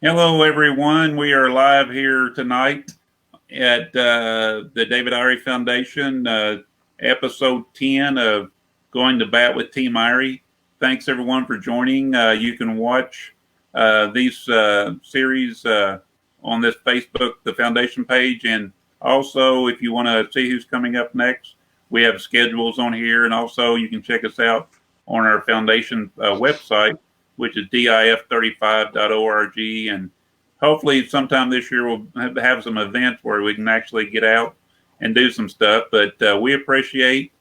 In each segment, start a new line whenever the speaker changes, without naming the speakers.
Hello, everyone. We are live here tonight at the David Irie Foundation, episode 10 of Going to Bat with Team Irie. Thanks, everyone, for joining. You can watch these series on this Facebook, the foundation page. And also, if you want to see who's coming up next, we have schedules on here. And also, you can check us out on our foundation website, which is dif35.org. And hopefully sometime this year we'll have some events where we can actually get out and do some stuff. But we appreciate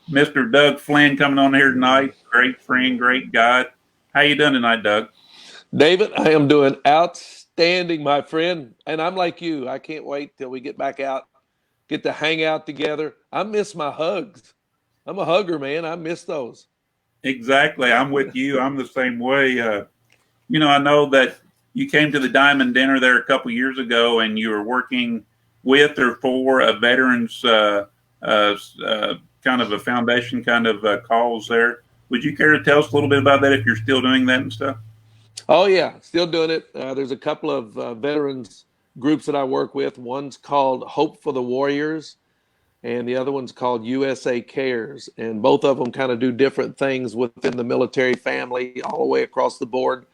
Mr. Doug Flynn coming on here tonight. Great friend, great guy. How you doing tonight, Doug?
David, I am doing outstanding, my friend. And I'm like you. I can't wait till we get back out, get to hang out together. I miss my hugs. I'm a hugger, man. I miss those.
Exactly. I'm with you. I'm the same way. I know that you came to the Diamond Dinner there a couple years ago, and you were working with or for a veterans kind of a foundation kind of cause there. Would you care to tell us a little bit about that if you're still doing that and stuff?
Oh, yeah, still doing it. There's a couple of veterans groups that I work with. One's called Hope for the Warriors, and the other one's called USA Cares. And both of them kind of do different things within the military family all the way across the board.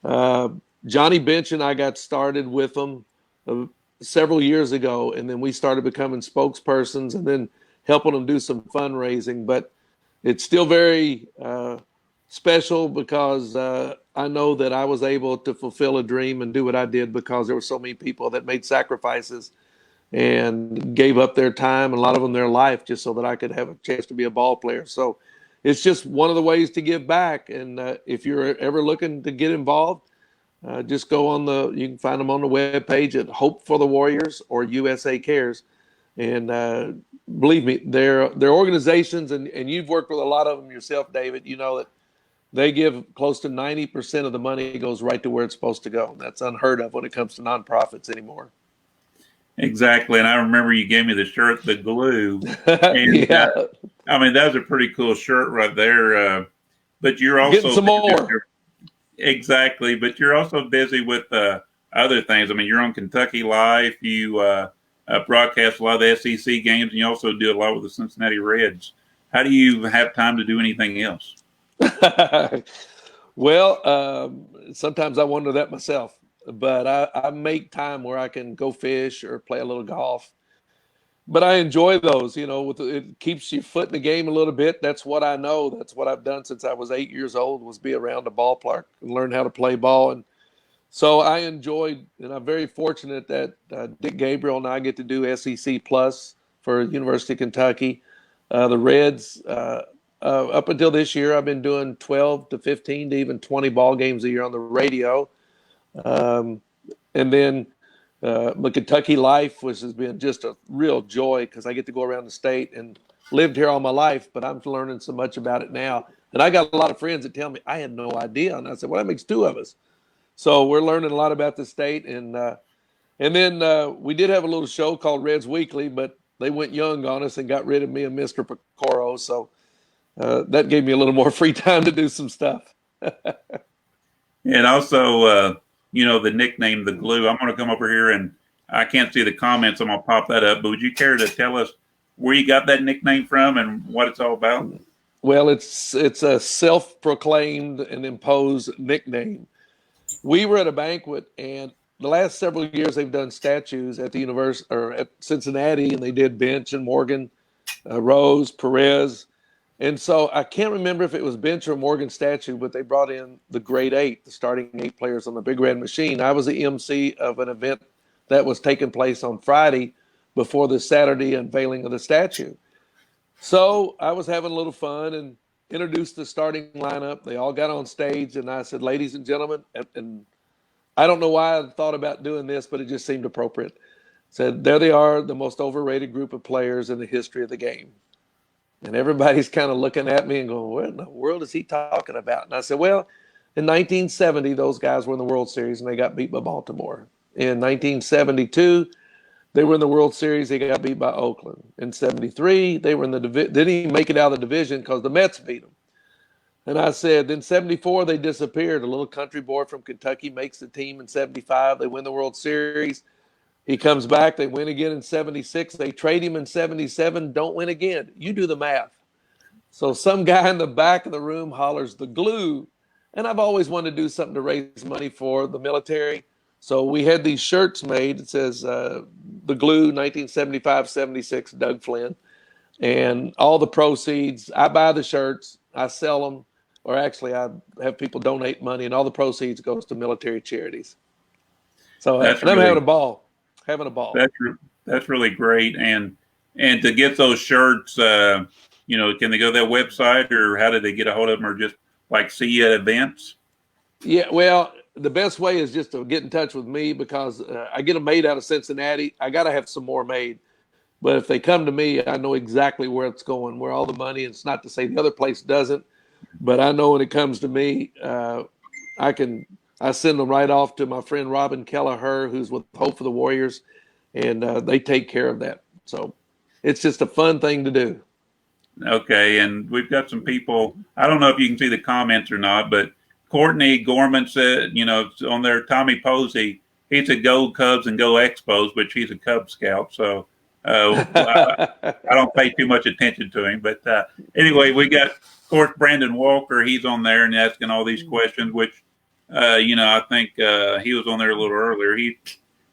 Uh, Johnny Bench and I got started with them uh, several years ago, and then we started becoming spokespersons and then helping them do some fundraising. But it's still very special because I know that I was able to fulfill a dream and do what I did because there were so many people that made sacrifices and gave up their time and a lot of them their life just so that I could have a chance to be a ball player. So it's just one of the ways to give back. And if you're ever looking to get involved, just go on you can find them on the web page at Hope for the Warriors or USA Cares. And believe me, they're organizations, and you've worked with a lot of them yourself, David. You know that they give close to 90% of the money goes right to where it's supposed to go. That's unheard of when it comes to nonprofits anymore.
Exactly. And I remember you gave me the shirt, the glue. And
Yeah,
I mean, that's a pretty cool shirt right there. But you're
getting
also
some more.
exactly, but you're also busy with other things. I mean, you're on Kentucky Life. You broadcast a lot of the SEC games, and you also do a lot with the Cincinnati Reds. How do you have time to do anything else?
Well, sometimes I wonder that myself, but I make time where I can go fish or play a little golf. But I enjoy those, it keeps your foot in the game a little bit. That's what I know. That's what I've done since I was 8 years old, was be around a ballpark and learn how to play ball. And so I enjoyed, and I'm very fortunate that Dick Gabriel and I get to do SEC Plus for University of Kentucky. The Reds, up until this year, I've been doing 12 to 15 to even 20 ball games a year on the radio. Um, and then the Kentucky Life, which has been just a real joy because I get to go around the state and lived here all my life, but I'm learning so much about it now. And I got a lot of friends that tell me I had no idea, and I said, "Well, that makes two of us." So we're learning a lot about the state, and then we did have a little show called Reds Weekly, but they went young on us and got rid of me and Mr. Picoro, so that gave me a little more free time to do some stuff.
And also, the nickname, the glue. I'm going to come over here and I can't see the comments. I'm going to pop that up. But would you care to tell us where you got that nickname from and what it's all about?
Well, it's a self-proclaimed and imposed nickname. We were at a banquet, and the last several years they've done statues at the university or at Cincinnati, and they did Bench and Morgan, Rose, Perez, and so I can't remember if it was Bench or Morgan statue, but they brought in the great eight, the starting eight players on the Big Red Machine. I was the MC of an event that was taking place on Friday before the Saturday unveiling of the statue. So I was having a little fun and introduced the starting lineup. They all got on stage, and I said, "Ladies and gentlemen," and I don't know why I thought about doing this, but it just seemed appropriate. Said, "There they are, the most overrated group of players in the history of the game." And everybody's kind of looking at me and going, "What in the world is he talking about?" And I said, "Well, in 1970, those guys were in the World Series and they got beat by Baltimore. In 1972, they were in the World Series. They got beat by Oakland. In '73, they were in the division. Didn't even make it out of the division because the Mets beat them. And I said, then 74, they disappeared. A little country boy from Kentucky makes the team in 75. They win the World Series. He comes back. They win again in 76. They trade him in 77. Don't win again. You do the math. So some guy in the back of the room hollers the glue. And I've always wanted to do something to raise money for the military. So we had these shirts made. It says the glue 1975-76 Doug Flynn. And all the proceeds, I buy the shirts, I sell them, or actually I have people donate money, and all the proceeds goes to military charities. So
That's
and I'm
really
having a ball.
that's really great. And to get those shirts, can they go to their website, or how do they get a hold of them, or just like see you at events?
Yeah, well, the best way is just to get in touch with me because I get them made out of Cincinnati. I got to have some more made. But if they come to me, I know exactly where it's going, where all the money. It's not to say the other place doesn't, but I know when it comes to me, I send them right off to my friend Robin Kelleher, who's with Hope for the Warriors, and they take care of that. So it's just a fun thing to do.
Okay, and we've got some people. I don't know if you can see the comments or not, but Courtney Gorman said, on there, Tommy Posey, he's a go Cubs and go Expos, but she's a Cub Scout. So I don't pay too much attention to him. But anyway, we got, of course, Brandon Walker. He's on there and asking all these questions, which, I think he was on there a little earlier.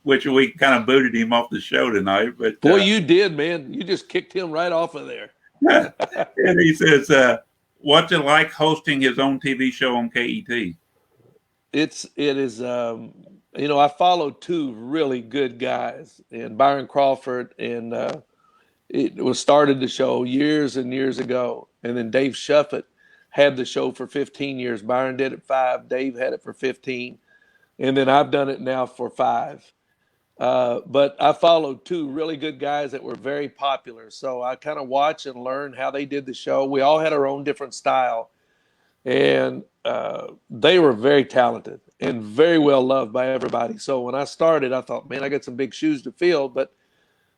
Which we kind of booted him off the show tonight. But
boy, you did, man. You just kicked him right off of there.
And he says, what's it like hosting his own TV show on KET?
It is, I follow two really good guys, and Byron Crawford, and it was started the show years and years ago, and then Dave Shuffett had the show for 15 years. Byron did it 5, Dave had it for 15, and then I've done it now for 5. But I followed two really good guys that were very popular, so I kind of watched and learned how they did the show. We all had our own different style, and they were very talented and very well loved by everybody. So when I started, I thought, man, I got some big shoes to fill. But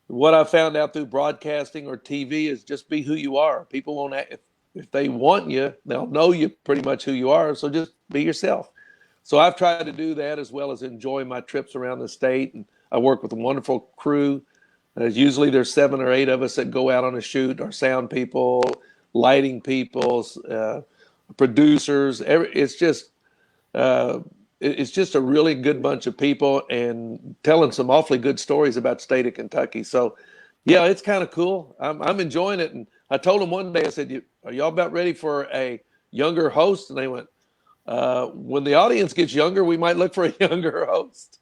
what I found out through broadcasting or TV is just be who you are. People won't, if they want you, they'll know you pretty much who you are. So just be yourself. So I've tried to do that as well as enjoy my trips around the state. And I work with a wonderful crew. Usually there's 7 or 8 of us that go out on a shoot, our sound people, lighting people, producers. It's just a really good bunch of people and telling some awfully good stories about the state of Kentucky. So, yeah, it's kind of cool. I'm enjoying it. And I told them one day, I said, "Are y'all about ready for a younger host?" And they went, "When the audience gets younger, we might look for a younger host."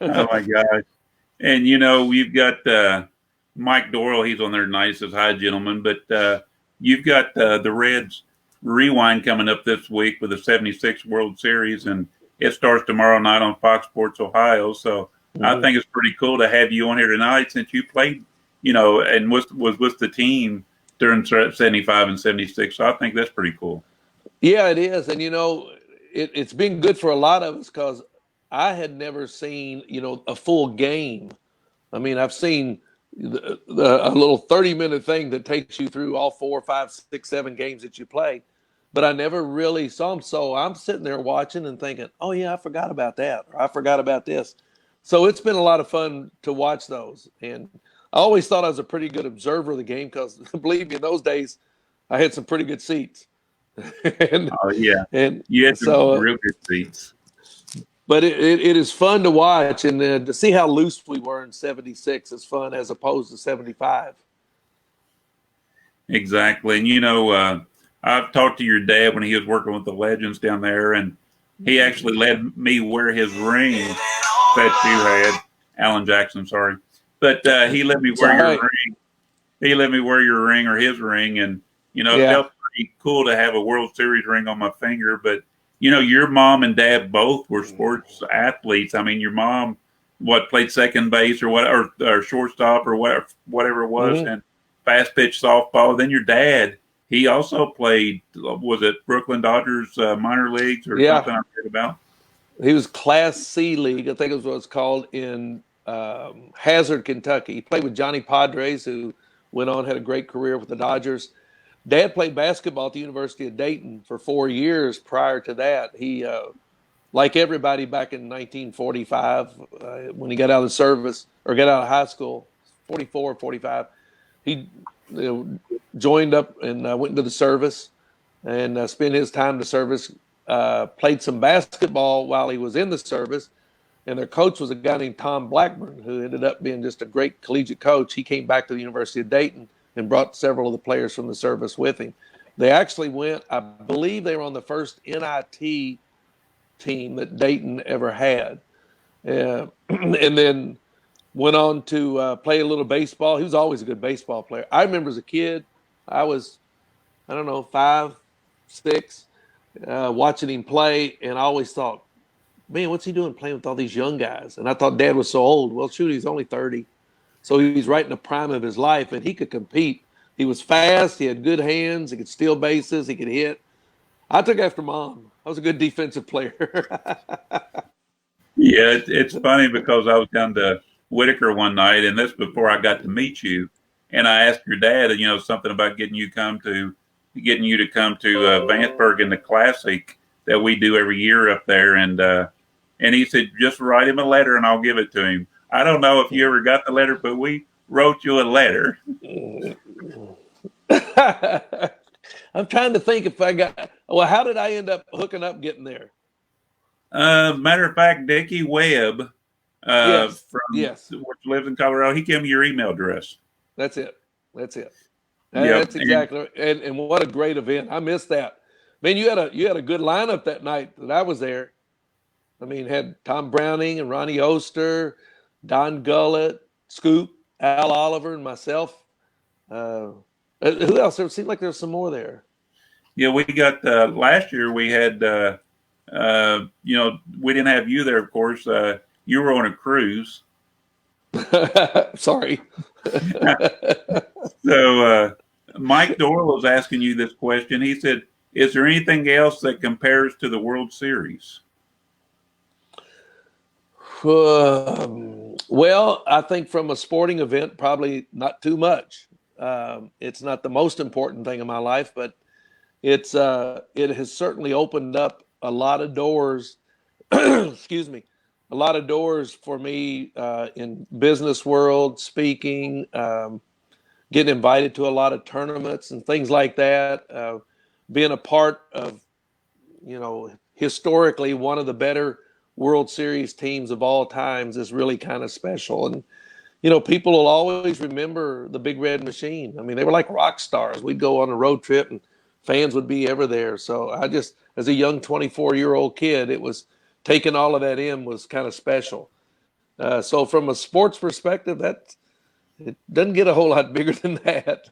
Oh my gosh! And we've got Mike Doyle. He's on there, nicest hi gentleman. But you've got the Reds Rewind coming up this week with the 76 World Series, and it starts tomorrow night on Fox Sports Ohio. So I think it's pretty cool to have you on here tonight since you played, and was with the team during 75 and 76. So I think that's pretty cool.
Yeah, it is. And, it's been good for a lot of us because I had never seen, a full game. I mean, I've seen a little 30-minute thing that takes you through all 4, 5, 6, 7 games that you play. But I never really saw them. So I'm sitting there watching and thinking, oh, yeah, I forgot about that. Or I forgot about this. So it's been a lot of fun to watch those. And I always thought I was a pretty good observer of the game because, believe me, in those days, I had some pretty good seats.
Oh, yeah.
And
you had some real good seats.
But it is fun to watch. And to see how loose we were in 76 is fun as opposed to 75.
Exactly. And, I've talked to your dad when he was working with the Legends down there, and he actually let me wear his ring that you had, Alan Jackson, sorry. But he let me wear your ring. He let me wear your ring or his ring, and, it felt pretty cool to have a World Series ring on my finger. But, your mom and dad both were sports athletes. I mean, your mom, played second base or shortstop or whatever it was, and fast pitch softball. Then your dad, he also played, was it Brooklyn Dodgers minor leagues or something I read about?
He was Class C League, I think is what it's called, in Hazard, Kentucky. He played with Johnny Padres, who went on, had a great career with the Dodgers. Dad played basketball at the University of Dayton for 4 years prior to that. He, like everybody back in 1945, when he got out of the service or got out of high school, 44, 45, he joined up and went into the service and spent his time in the service, played some basketball while he was in the service. And their coach was a guy named Tom Blackburn, who ended up being just a great collegiate coach. He came back to the University of Dayton and brought several of the players from the service with him. They actually went, I believe they were on the first NIT team that Dayton ever had. And then went on to play a little baseball. He was always a good baseball player. I remember as a kid, I was, I don't know, 5, 6, watching him play, and I always thought, man, what's he doing playing with all these young guys? And I thought Dad was so old. Well, shoot, he's only 30. So he's right in the prime of his life, and he could compete. He was fast. He had good hands. He could steal bases. He could hit. I took after Mom. I was a good defensive player.
Yeah, it's funny because I was down to Whitaker one night, and this before I got to meet you, and I asked your dad, something about getting you to come to Vanceburg in the Classic that we do every year up there, and he said just write him a letter and I'll give it to him. I don't know if you ever got the letter, but we wrote you a letter.
I'm trying to think if I got. Well, how did I end up hooking up getting there?
Matter of fact, Dickie Webb,
Yes.
from
Yes.
which lives in Colorado, he gave me your email address.
That's it. That's it.
Yep.
That's exactly. And what a great event. I missed that. Man, you had a good lineup that night that I was there. I mean, had Tom Browning and Ronnie Oster, Don Gullett, Scoop, Al Oliver, and myself. Who else? It seemed like there was some more there.
Yeah, we got last year. We had, we didn't have you there, of course. You were on a cruise.
Sorry.
So Mike Doyle was asking you this question. He said, "Is there anything else that compares to the World Series?"
Well, I think from a sporting event, probably not too much. It's not the most important thing in my life, but it has certainly opened up a lot of doors. Excuse me, a lot of doors for me in business world, speaking, getting invited to a lot of tournaments and things like that. Being a part of, historically one of the better World Series teams of all times is really kind of special. And people will always remember the Big Red Machine. I mean, they were like rock stars. We'd go on a road trip and fans would be ever there. So I just, as a young 24-year-old kid, it was taking all of that in was kind of special. So from a sports perspective, it doesn't get a whole lot bigger than that.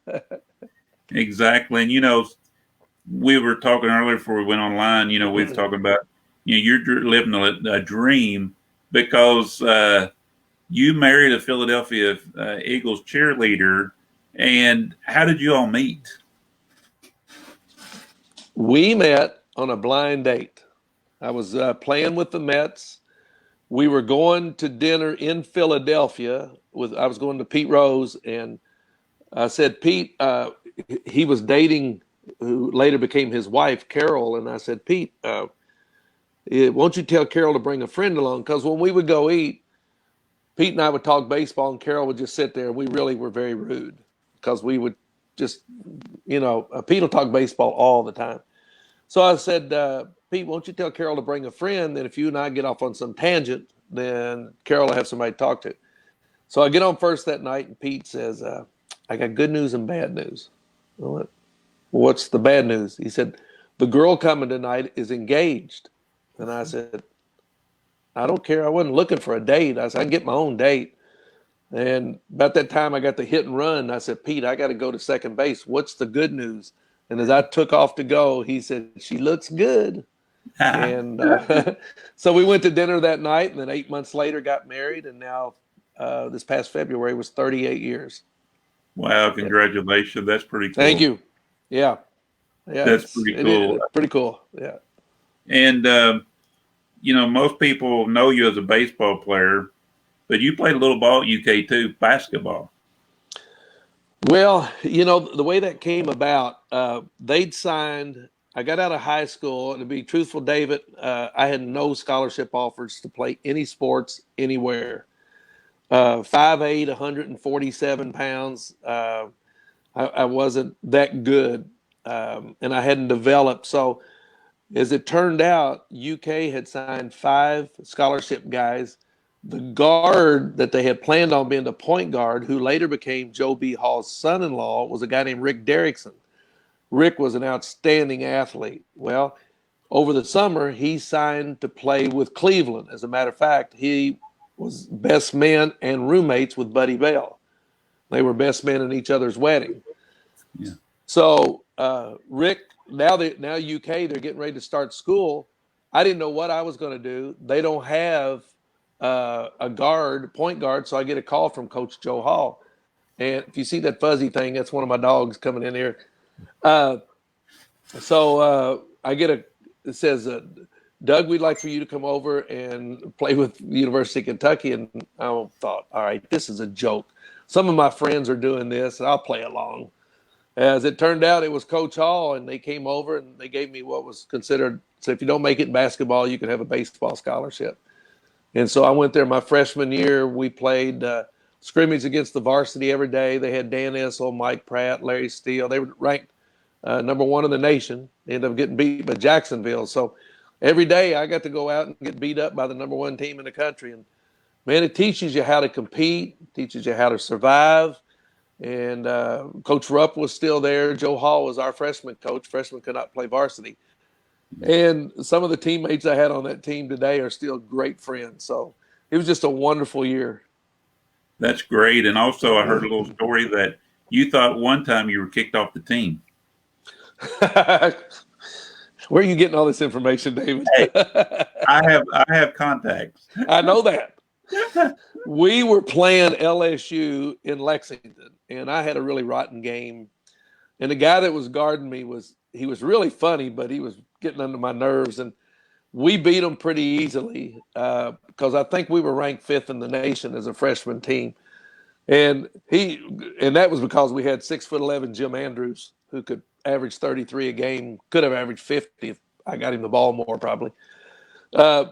Exactly. And, we were talking earlier before we went online, we were talking about, you're living a dream because you married a Philadelphia Eagles cheerleader. And how did you all meet?
We met on a blind date. I was playing with the Mets. We were going to dinner in Philadelphia. I was going to Pete Rose, and I said, Pete, he was dating who later became his wife, Carol. And I said, Pete, won't you tell Carol to bring a friend along? Because when we would go eat, Pete and I would talk baseball, and Carol would just sit there. We really were very rude because we would just, Pete will talk baseball all the time. So I said, Pete, won't you tell Carol to bring a friend? Then if you and I get off on some tangent, then Carol will have somebody to talk to. So I get on first that night, and Pete says, I got good news and bad news. What's the bad news? He said, the girl coming tonight is engaged. And I said, I don't care. I wasn't looking for a date. I said, I can get my own date. And about that time, I got the hit and run. I said, Pete, I got to go to second base. What's the good news? And as I took off to go, he said, she looks good. And so we went to dinner that night, and then 8 months later got married. And now this past February was 38 years.
Wow, congratulations. That's pretty cool.
Thank you. Yeah.
That's pretty cool.
Pretty cool. Yeah.
And, most people know you as a baseball player, but you played a little ball at UK too, basketball.
Well, the way that came about, they'd signed. I got out of high school, and to be truthful, David, I had no scholarship offers to play any sports anywhere. 5'8", 147 pounds. I wasn't that good, and I hadn't developed. So, as it turned out, UK had signed 5 scholarship guys. The guard that they had planned on being the point guard, who later became Joe B. Hall's son-in-law, was a guy named Rick Derrickson. Rick was an outstanding athlete. Well, over the summer, he signed to play with Cleveland. As a matter of fact, he was best man and roommates with Buddy Bell. They were best men in each other's wedding.
Yeah.
So Rick, now UK, they're getting ready to start school. I didn't know what I was going to do. They don't have a point guard, so I get a call from Coach Joe Hall. And if you see that fuzzy thing, that's one of my dogs coming in here. So I get it says, Doug, we'd like for you to come over and play with the University of Kentucky. And I thought, all right, this is a joke. Some of my friends are doing this, and I'll play along. As it turned out, it was Coach Hall, and they came over and they gave me what was considered, so if you don't make it in basketball, you can have a baseball scholarship. And so I went there my freshman year. We played scrimmage against the varsity every day. They had Dan Issel, Mike Pratt, Larry Steele. They were ranked number 1 in the nation. They ended up getting beat by Jacksonville. So every day I got to go out and get beat up by the number 1 team in the country. And man, it teaches you how to compete, teaches you how to survive. And Coach Rupp was still there. Joe Hall was our freshman coach. Freshmen could not play varsity. And some of the teammates I had on that team today are still great friends. So it was just a wonderful year.
That's great. And also, I heard a little story that you thought one time you were kicked off the team.
Where are you getting all this information, David?
Hey, I have contacts.
I know that. We were playing LSU in Lexington, and I had a really rotten game. And the guy that was guarding me was really funny, but he was getting under my nerves. And we beat him pretty easily because I think we were ranked 5th in the nation as a freshman team. And that was because we had 6'11" Jim Andrews, who could average 33 a game, could have averaged 50 if I got him the ball more probably.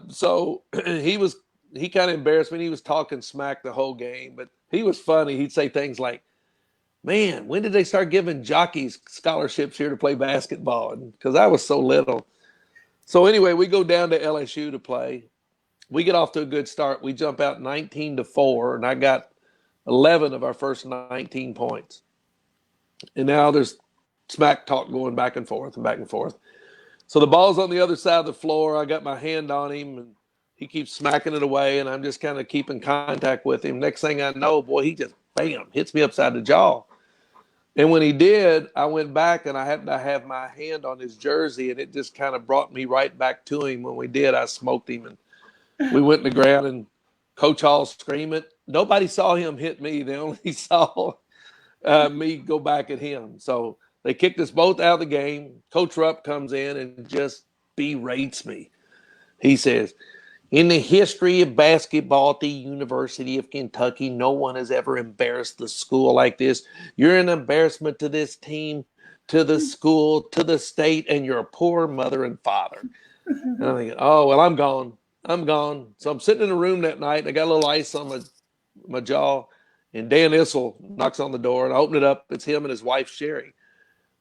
So he kind of embarrassed me. He was talking smack the whole game, but he was funny. He'd say things like, man, when did they start giving jockeys scholarships here to play basketball? Because I was so little. So anyway, we go down to LSU to play. We get off to a good start. We jump out 19-4, and I got 11 of our first 19 points. And now there's smack talk going back and forth and back and forth. So the ball's on the other side of the floor. I got my hand on him, and he keeps smacking it away, and I'm just kind of keeping contact with him. Next thing I know, boy, he just, bam, hits me upside the jaw. And when he did, I went back, and I happened to have my hand on his jersey, and it just kind of brought me right back to him. When we did, I smoked him, and we went to the ground, and Coach Hall screaming. Nobody saw him hit me. They only saw me go back at him. So they kicked us both out of the game. Coach Rupp comes in and just berates me. He says, in the history of basketball at the University of Kentucky, no one has ever embarrassed the school like this. You're an embarrassment to this team, to the school, to the state, and your poor mother and father. And I'm thinking, oh, well, I'm gone. I'm gone. So I'm sitting in a room that night. I got a little ice on my jaw, and Dan Issel knocks on the door, and I open it up. It's him and his wife, Sherry.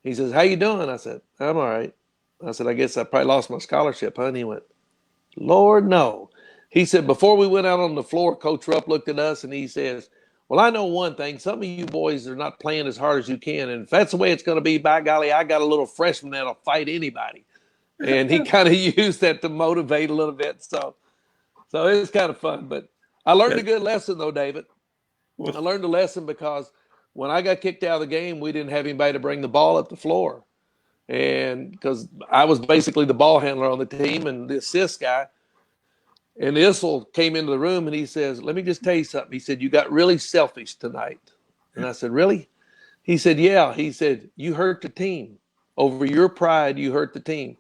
He says, how you doing? I said, I'm all right. I said, I guess I probably lost my scholarship, huh? And he went, Lord, no. He said, before we went out on the floor, Coach Rupp looked at us and he says, well, I know one thing. Some of you boys are not playing as hard as you can. And if that's the way it's going to be, by golly, I got a little freshman that'll fight anybody. And he kind of used that to motivate a little bit. So it was kind of fun. But I learned a good lesson, though, David. I learned a lesson because when I got kicked out of the game, we didn't have anybody to bring the ball up the floor. And because I was basically the ball handler on the team and the assist guy. And Issel came into the room and he says, let me just tell you something. He said, you got really selfish tonight. And I said, really? He said, yeah. He said, you hurt the team. Over your pride, you hurt the team.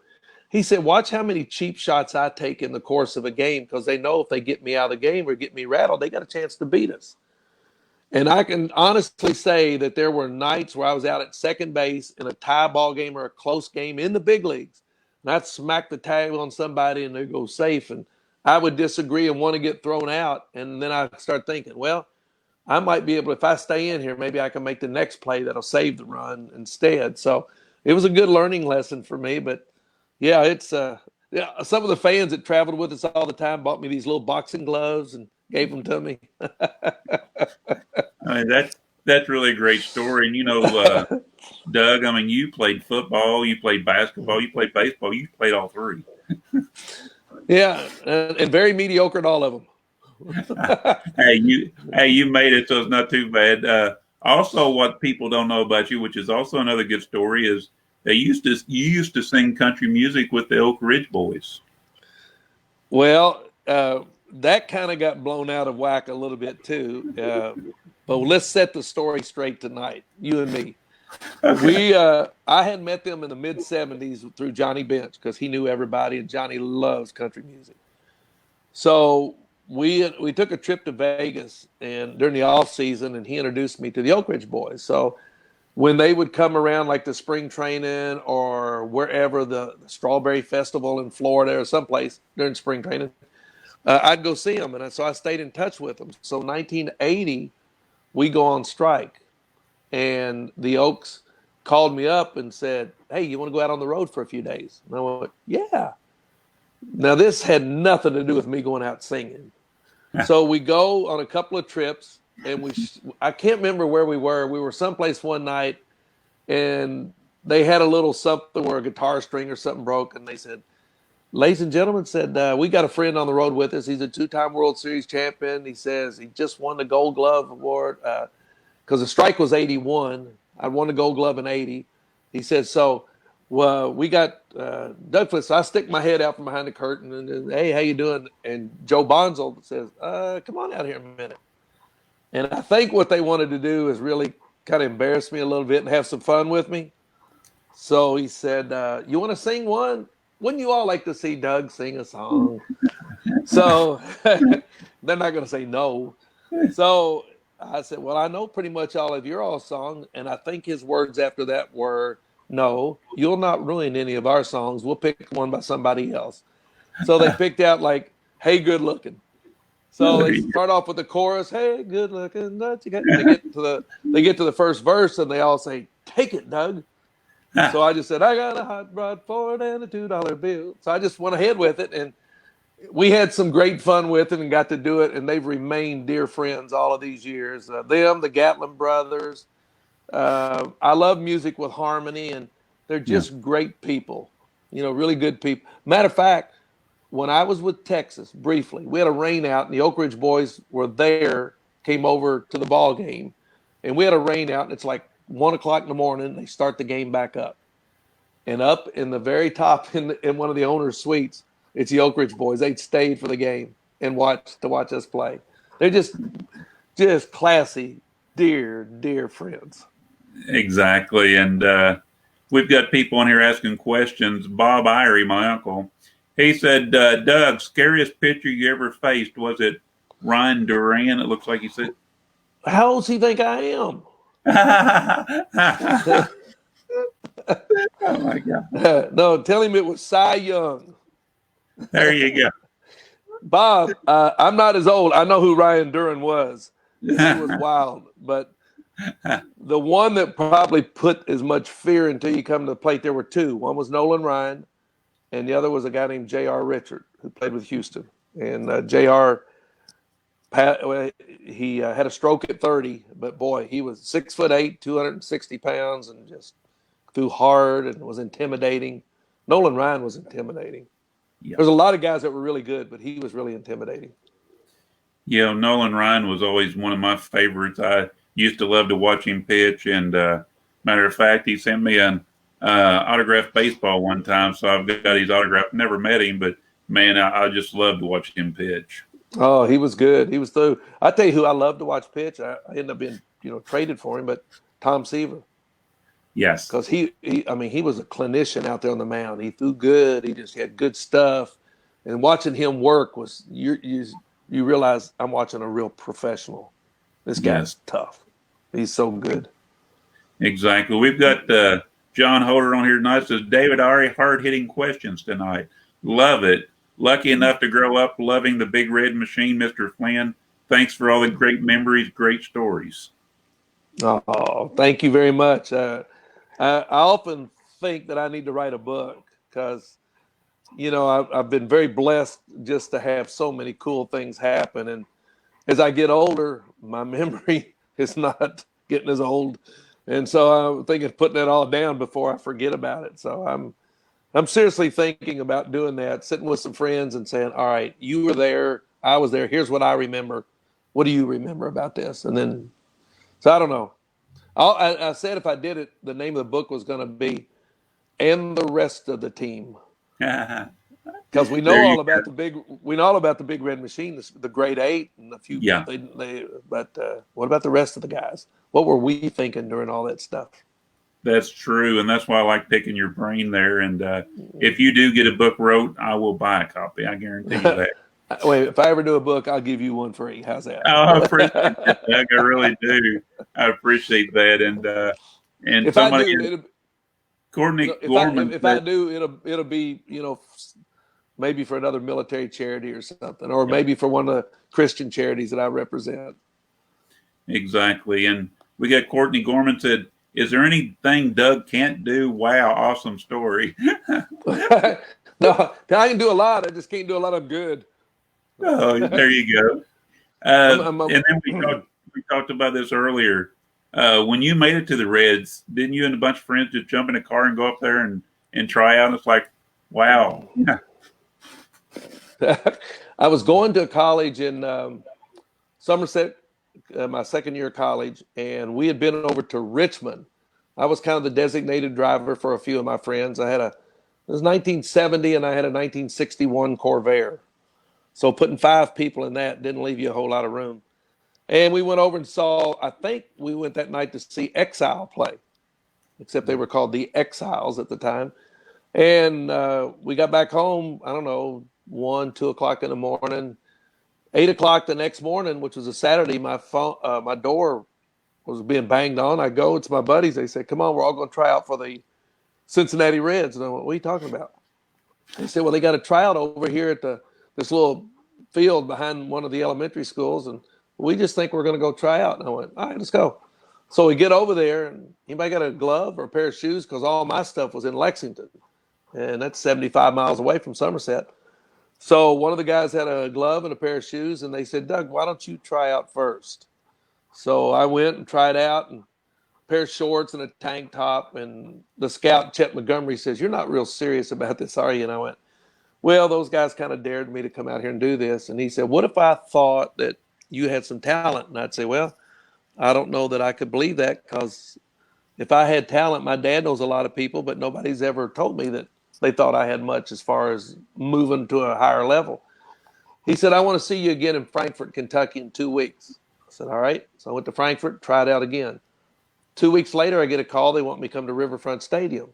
He said, watch how many cheap shots I take in the course of a game because they know if they get me out of the game or get me rattled, they got a chance to beat us. And I can honestly say that there were nights where I was out at second base in a tie ball game or a close game in the big leagues, and I'd smack the tag on somebody and they'd go safe, and I would disagree and want to get thrown out. And then I start thinking, well, I might be able, if I stay in here, maybe I can make the next play that'll save the run instead. So it was a good learning lesson for me. But yeah, it's yeah. Some of the fans that traveled with us all the time bought me these little boxing gloves and gave them to me.
I mean, that's really a great story. And Doug, I mean, you played football, you played basketball, you played baseball, you played all three.
Yeah, and very mediocre at all of them.
Hey, you made it, so it's not too bad. Also, what people don't know about you, which is also another good story, is you used to sing country music with the Oak Ridge Boys.
Well, that kind of got blown out of whack a little bit too. But let's set the story straight tonight, you and me.
Okay.
I had met them in the mid '70s through Johnny Bench because he knew everybody, and Johnny loves country music. So we took a trip to Vegas and during the off season, and he introduced me to the Oak Ridge Boys. So when they would come around like the spring training or wherever the Strawberry Festival in Florida or someplace during spring training, I'd go see them, and so I stayed in touch with them. So 1980, we go on strike, and the Oaks called me up and said, "Hey, you want to go out on the road for a few days?" And I went, "Yeah." Now this had nothing to do with me going out singing. So we go on a couple of trips, and I can't remember where we were. We were someplace one night, and they had a little something where a guitar string or something broke, and they said, "Ladies and gentlemen," said, "we got a friend on the road with us. He's a two-time World Series champion." He says he just won the Gold Glove Award because the strike was '81. I won the Gold Glove in '80. He said, "So well, we got Doug Flynn." So I stick my head out from behind the curtain and, "Hey, how you doing?" And Joe Bonzo says, "Come on out here a minute." And I think what they wanted to do is really kind of embarrass me a little bit and have some fun with me. So he said, "You want to sing one? Wouldn't you all like to see Doug sing a song?" So they're not going to say no. So I said, "Well, I know pretty much all of your all songs." And I think his words after that were, "No, you'll not ruin any of our songs. We'll pick one by somebody else." So they picked out like, "Hey, good looking." So
There
they
you
start off with the chorus, "Hey, good looking," and they get to the first verse, and they all say, "Take it, Doug."
go.
So I just said, "I got a hot rod Ford and a $2 bill." So I just went ahead with it, and we had some great fun with it and got to do it. And they've remained dear friends all of these years. Them, the Gatlin brothers. I love music with harmony, and they're
Yeah.
just great people. Really good people. Matter of fact, when I was with Texas briefly, we had a rain out, and the Oak Ridge boys were there, came over to the ball game, and we had a rain out, and it's like 1 o'clock in the morning. They start the game back up, and up in the very top in one of the owner's suites, it's the Oak Ridge boys. They'd stayed for the game and watch us play. They're just classy, dear friends.
Exactly. And we've got people in here asking questions. Bob Irie, my uncle, he said, Doug, scariest pitcher you ever faced, was it Ryan Duran? It looks like he said.
How old does he think I am?
Oh my God.
No, tell him it was Cy Young.
There you go.
Bob, I'm not as old. I know who Ryan Duran was, and he was wild. But the one that probably put as much fear until you come to the plate, there were two. One was Nolan Ryan, and the other was a guy named J.R. Richard, who played with Houston. And J.R., he had a stroke at 30, but boy, he was 6'8", 260 pounds, and just threw hard and was intimidating. Nolan Ryan was intimidating.
Yeah.
There's a lot of guys that were really good, but he was really intimidating.
Yeah, Nolan Ryan was always one of my favorites. I used to love to watch him pitch. And matter of fact, he sent me an autographed baseball one time, so I've got his autograph. Never met him, but man, I just love to watch him pitch.
Oh, he was good. He was through. I tell you who I love to watch pitch. I ended up being traded for him, but Tom Seaver,
Yes.
because he was a clinician out there on the mound. He threw good. He just had good stuff, and watching him work was you realize I'm watching a real professional. This
Yes,
guy's tough. He's so good.
exactly. We've got John Holder on here tonight. Says David Ari, hard hitting questions tonight. Love it. Lucky enough to grow up loving the Big Red Machine, Mr. Flynn. Thanks for all the great memories, great stories.
Oh, thank you very much. I often think that I need to write a book because, I've been very blessed just to have so many cool things happen. And as I get older, my memory is not getting as old. And so I'm thinking of putting it all down before I forget about it. So I'm seriously thinking about doing that, sitting with some friends and saying, all right, you were there, I was there. Here's what I remember. What do you remember about this? And then, so I don't know. I said if I did it, the name of the book was going to be "And the Rest of the Team,"
There
because we know
you
all about
go.
the Big Red Machine, the Grade Eight, and a few.
Yeah,
But what about the rest of the guys? What were we thinking during all that stuff?
that's true. And that's why I like picking your brain there. And if you do get a book wrote, I will buy a copy. I guarantee you that.
Wait, if I ever do a book, I'll give you one free. How's
Oh, I appreciate that,
that?
Doug. I really do. I appreciate that. And
If I
somebody,
do,
Courtney
if I
Gorman
if I
said,
do, it'll be maybe for another military charity or something, or
yep,
maybe for one of the Christian charities that I represent.
exactly. And we got Courtney Gorman said, is there anything Doug can't do? Wow, awesome story.
No, I can do a lot. I just can't do a lot of good.
Oh, there you go. And then we talked about this earlier. When you made it to the Reds, didn't you and a bunch of friends just jump in a car and go up there and try out? And it's like, wow.
I was going to college in Somerset, my second year of college, and we had been over to Richmond. I was kind of the designated driver for a few of my friends. It was 1970, and I had a 1961 Corvair. So putting 5 people in that didn't leave you a whole lot of room. And we went over and saw, I think we went that night to see Exile play, except they were called the Exiles at the time. And we got back home, I don't know, 1, 2 o'clock in the morning. 8 o'clock the next morning, which was a Saturday, my door was being banged on. I go, it's my buddies. They said, come on, we're all going to try out for the Cincinnati Reds. And I went, what are you talking about? They said, well, they got a tryout over here at this little field behind one of the elementary schools. And we just think we're going to go try out. And I went, all right, let's go. So we get over there, and anybody got a glove or a pair of shoes? Because all my stuff was in Lexington. And that's 75 miles away from Somerset. So one of the guys had a glove and a pair of shoes, and they said, Doug, why don't you try out first? So I went and tried out, and a pair of shorts and a tank top. And the scout, Chet Montgomery, says, you're not real serious about this, are you? And I went, well, those guys kind of dared me to come out here and do this. And he said, what if I thought that you had some talent? And I'd say, well, I don't know that I could believe that, because if I had talent, my dad knows a lot of people, but nobody's ever told me that they thought I had much as far as moving to a higher level. He said, I want to see you again in Frankfort, Kentucky in 2 weeks. I said, all right. So I went to Frankfort, tried out again. 2 weeks later, I get a call. They want me to come to Riverfront Stadium.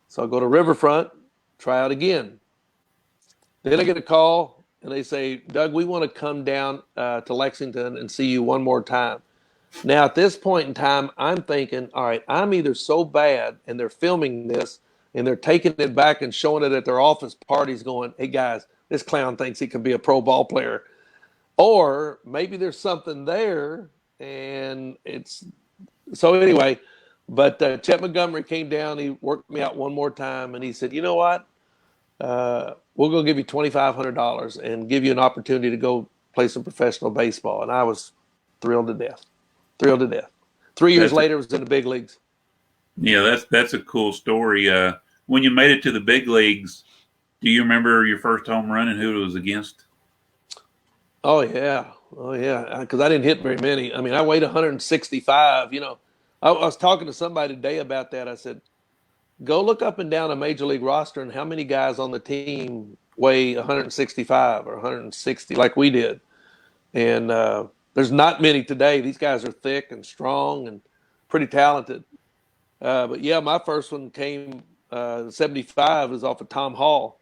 So I go to Riverfront, try out again. Then I get a call, and they say, Doug, we want to come down to Lexington and see you one more time. Now, at this point in time, I'm thinking, all right, I'm either so bad, and they're filming this, and they're taking it back and showing it at their office parties going, hey, guys, this clown thinks he can be a pro ball player. Or maybe there's something there, and it's – so anyway, but Chet Montgomery came down. He worked me out one more time, and he said, you know what? We're going to give you $2,500 and give you an opportunity to go play some professional baseball. And I was thrilled to death. Thrilled to death. 3 years
That's a,
later, I was in the big leagues.
yeah, that's a cool story. When you made it to the big leagues, do you remember your first home run and who it was against?
Oh, yeah. Oh, yeah. Because I didn't hit very many. I mean, I weighed 165. I was talking to somebody today about that. I said, go look up and down a major league roster and how many guys on the team weigh 165 or 160 like we did. And there's not many today. These guys are thick and strong and pretty talented. But yeah, my first one came 75 is off of Tom Hall.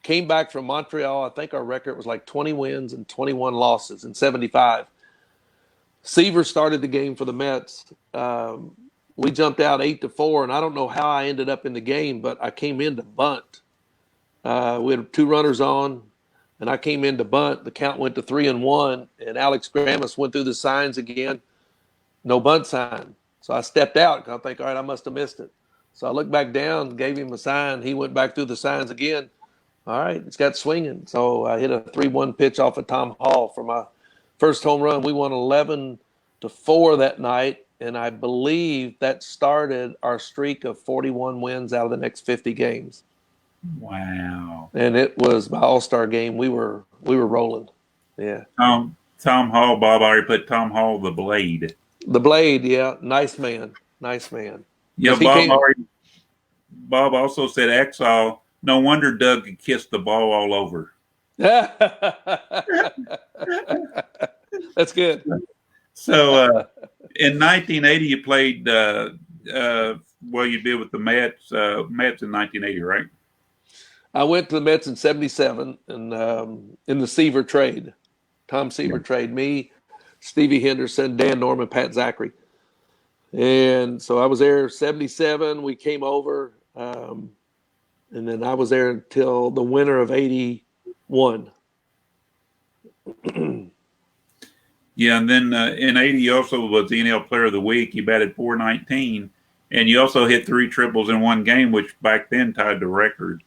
Came back from Montreal. I think our record was like 20 wins and 21 losses in 75. Seaver started the game for the Mets. We jumped out 8-4, and I don't know how I ended up in the game, but I came in to bunt. We had 2 runners on, and I came in to bunt. The count went to 3-1, and Alex Gramis went through the signs again. No bunt sign. So I stepped out because I think, all right, I must have missed it. So I looked back down, gave him a sign. He went back through the signs again. All right, it's got swinging. So I hit a 3-1 pitch off of Tom Hall for my first home run. We won 11-4 that night, and I believe that started our streak of 41 wins out of the next 50 games.
Wow.
And it was my All-Star game. We were rolling. Yeah.
Tom Hall, Bob already put Tom Hall the Blade.
The Blade, yeah. Nice man. Nice man.
Yeah, Bob also said Exall. No wonder Doug could kiss the ball all over.
That's good.
So in 1980, you played. You'd be with the Mets. Mets in 1980, right?
I went to the Mets in '77 and in the Seaver trade, Tom Seaver trade. Me, Stevie Henderson, Dan Norman, Pat Zachary. And so I was there '77. We came over, and then I was there until the winter of '81.
Yeah, and then in '80, you also was the NL Player of the Week. You batted .419, and you also hit 3 triples in one game, which back then tied the record.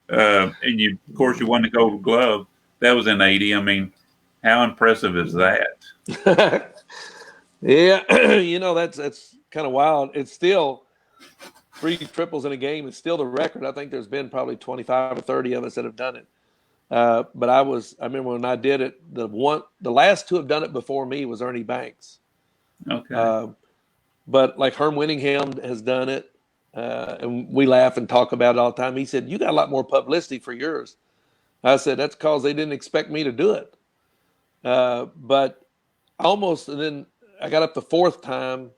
And you, of course, you won the Gold Glove. That was in '80. I mean, how impressive is that?
Yeah, that's kind of wild. It's still 3 triples in a game. It's still the record. I think there's been probably 25 or 30 of us that have done it. But I remember when I did it, the last 2 have done it before me was Ernie Banks.
Okay.
But like Herm Winningham has done it. And we laugh and talk about it all the time. He said, you got a lot more publicity for yours. I said, that's because they didn't expect me to do it. But almost, and then I got up the 4th time,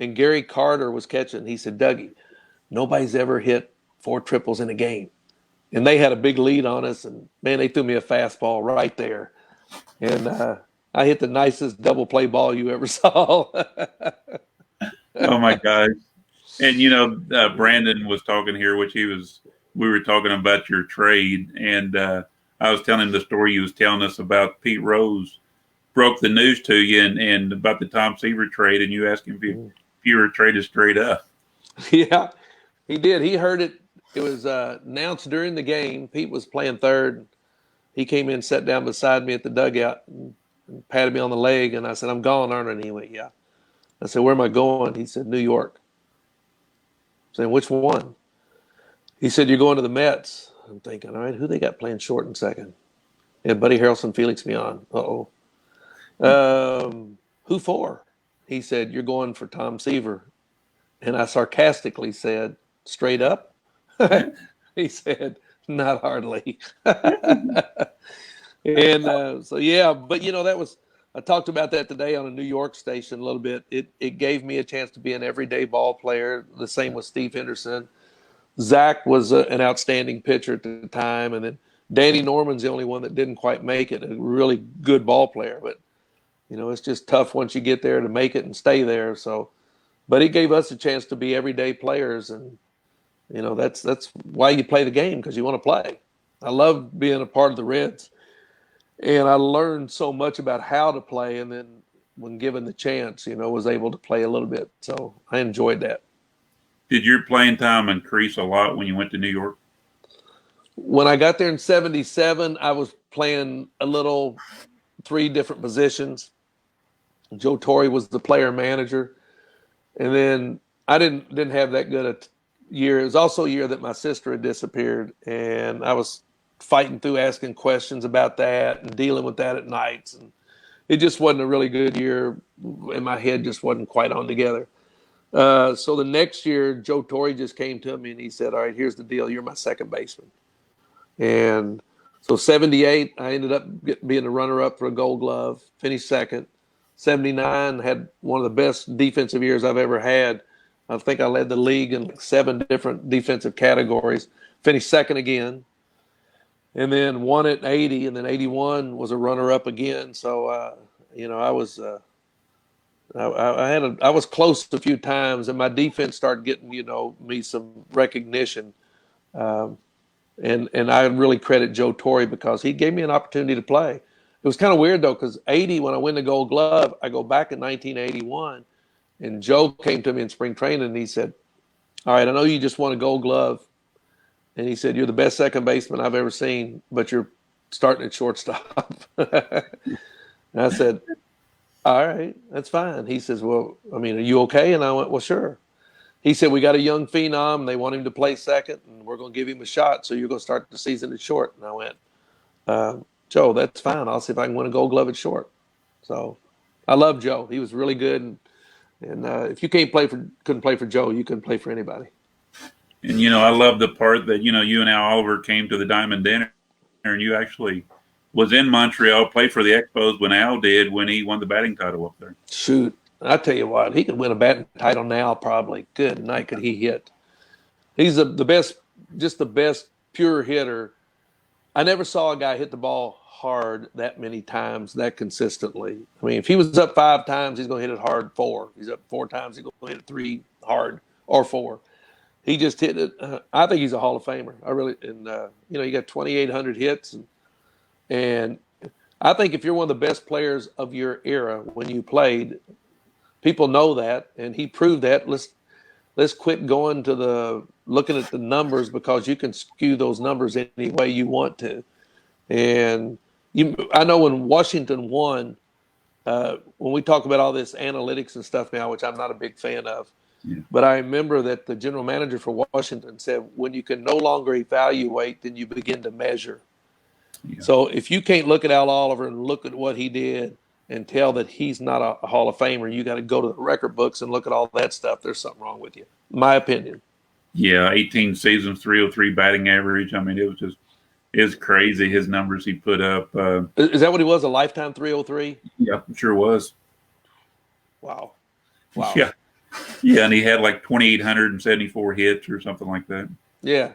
and Gary Carter was catching. He said, Dougie, nobody's ever hit 4 triples in a game. And they had a big lead on us, and, man, they threw me a fastball right there. And I hit the nicest double play ball you ever saw.
Oh, my gosh. And, Brandon was talking here, we were talking about your trade, and I was telling him the story you was telling us about Pete Rose broke the news to you and about the Tom Seaver trade, and you asked him if you were traded straight up.
Yeah, he did. He heard it. It was announced during the game. Pete was playing third. He came in, sat down beside me at the dugout, and patted me on the leg, and I said, I'm gone, aren't I? And he went, yeah. I said, where am I going? He said, New York. I said, which one? He said, you're going to the Mets. I'm thinking, all right, who they got playing short and second? Yeah, Buddy Harrelson, Felix Mion. Uh-oh. Who for? He said, you're going for Tom Seaver. And I sarcastically said, straight up? He said, not hardly. And so, yeah, but, I talked about that today on a New York station a little bit. It gave me a chance to be an everyday ball player. The same with Steve Henderson. Zach was an outstanding pitcher at the time. And then Danny Norman's the only one that didn't quite make it, a really good ball player. But, it's just tough once you get there to make it and stay there. So, but it gave us a chance to be everyday players. And, that's why you play the game, because you want to play. I love being a part of the Reds. And I learned so much about how to play. And then when given the chance, was able to play a little bit. So I enjoyed that.
Did your playing time increase a lot when you went to New York?
When I got there in '77, I was playing 3 different positions. Joe Torre was the player manager. And then I didn't have that good a year. It was also a year that my sister had disappeared, and I was fighting through asking questions about that and dealing with that at nights. And it just wasn't a really good year, and my head just wasn't quite on together. So the next year, Joe Torre just came to me and he said, all right, here's the deal. You're my second baseman. And so '78, I ended up being the runner-up for a Gold Glove, finished second. '79, had one of the best defensive years I've ever had. I think I led the league in 7 different defensive categories, finished second again, and then won it in '80, and then '81 was a runner-up again. So, I was I was close a few times, and my defense started getting me some recognition. Um, and I really credit Joe Torre because he gave me an opportunity to play. It was kind of weird though, because '80 when I win the Gold Glove, I go back in 1981, and Joe came to me in spring training and he said, "All right, I know you just won a Gold Glove," and he said, "You're the best second baseman I've ever seen, but you're starting at shortstop." And I said, "All right, that's fine." He says, "Well, I mean, are you okay?" And I went, "Well, sure." He said, "We got a young phenom. They want him to play second, and we're going to give him a shot. So you're going to start the season at short." And I went, "Joe, that's fine. I'll see if I can win a Gold Glove at short." So I love Joe. He was really good. And if you couldn't play for Joe, you couldn't play for anybody.
And I love the part that you and Al Oliver came to the Diamond Dinner, and you actually was in Montreal, played for the Expos when Al did when he won the batting title up there.
Shoot, I tell you what, he could win a batting title now. Probably. Good night, could he hit? He's the best, just the best pure hitter. I never saw a guy hit the ball hard that many times that consistently. I mean, if he was up 5 times, he's going to hit it hard 4. If he's up 4 times, he's going to hit it 3 hard or 4. He just hit it. I think he's a Hall of Famer. I really, and you got 2,800 hits, and I think if you're one of the best players of your era when you played, people know that, and he proved that. Let's quit going to looking at the numbers, because you can skew those numbers any way you want to. And I know when Washington won, when we talk about all this analytics and stuff now, which I'm not a big fan of,
Yeah.
but I remember that the general manager for Washington said, when you can no longer evaluate, then you begin to measure.
Yeah.
So if you can't look at Al Oliver and look at what he did and tell that he's not a Hall of Famer, you got to go to the record books and look at all that stuff. There's something wrong with you, my opinion.
Yeah, 18 seasons, 303 batting average. I mean, it's crazy his numbers he put up.
Is that what he was? A lifetime 303?
Yeah, sure was.
Wow.
Yeah. Yeah, and he had like 2,874 hits or something like that.
Yeah.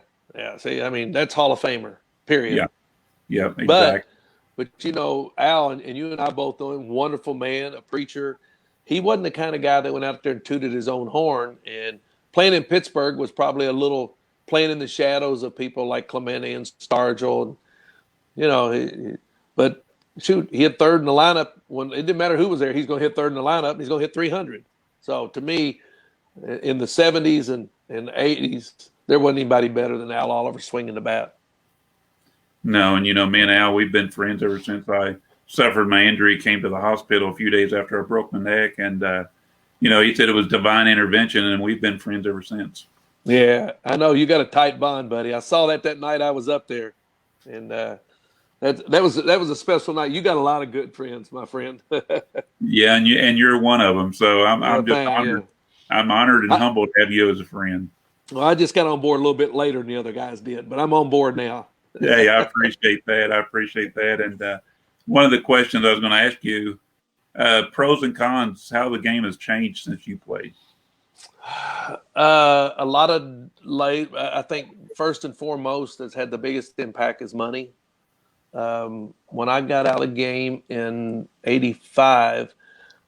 See, I mean, that's Hall of Famer, period.
Yeah, exactly.
But Al, and you and I both know him, wonderful man, a preacher. He wasn't the kind of guy that went out there and tooted his own horn. And playing in Pittsburgh was probably a little playing in the shadows of people like Clemente and Stargell. But shoot, he hit third in the lineup. When it didn't matter who was there, he's going to hit third in the lineup, and he's going to hit 300. So to me, in the 70s and 80s, there wasn't anybody better than Al Oliver swinging the bat.
No, and me and Al, we've been friends ever since I suffered my injury, came to the hospital a few days after I broke my neck, and he said it was divine intervention, and we've been friends ever since.
Yeah, I know you got a tight bond, buddy. I saw that night I was up there, and that was a special night. You got a lot of good friends, my friend.
Yeah, and you're one of them. So I'm just honored.
You.
I'm honored and humbled to have you as a friend.
Well, I just got on board a little bit later than the other guys did, but I'm on board now.
Yeah, I appreciate that. And one of the questions I was going to ask you, pros and cons, how the game has changed since you played.
A lot of I think first and foremost that's had the biggest impact is money. When I got out of the game in '85,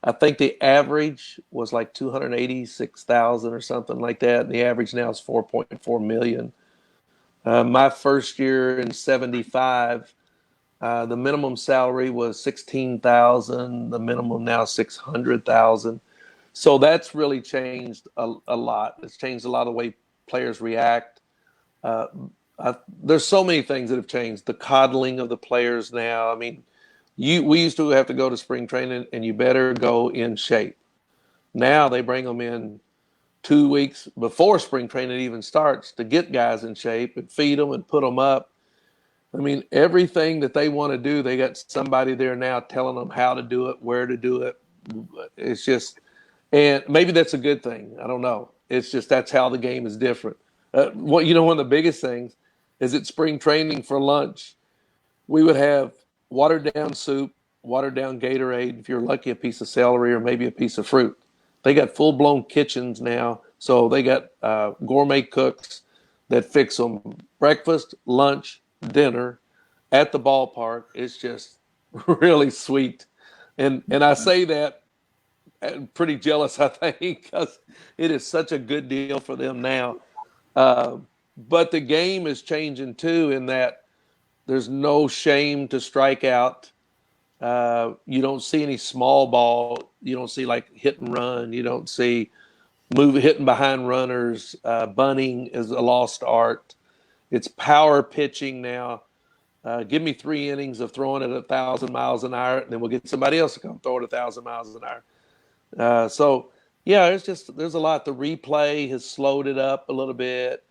I think the average was like 286,000 or something like that. And the average now is 4.4 million. My first year in '75, the minimum salary was 16,000. The minimum now 600,000. So that's really changed a lot. It's changed a lot of the way players react. There's so many things that have changed. The coddling of the players now. I mean, we used to have to go to spring training, and you better go in shape. Now they bring them in 2 weeks before spring training even starts to get guys in shape and feed them and put them up. I mean, everything that they want to do, they got somebody there now telling them how to do it, where to do it. It's just, and maybe that's a good thing. I don't know. It's just that's how the game is different. One of the biggest things is at spring training for lunch, we would have watered down soup, watered down Gatorade, if you're lucky, a piece of celery or maybe a piece of fruit. They got full-blown kitchens now, so they got gourmet cooks that fix them breakfast, lunch, dinner at the ballpark. It's just really sweet. And I say that pretty jealous, I think, because it is such a good deal for them now. But the game is changing too, in that there's no shame to strike out. You don't see any small ball. You don't see like hit and run. You don't see hitting behind runners. Bunting is a lost art. It's power pitching now. Give me 3 innings of throwing it 1,000 miles an hour, and then we'll get somebody else to come throw it 1,000 miles an hour. So yeah, there's a lot. The replay has slowed it up a little bit.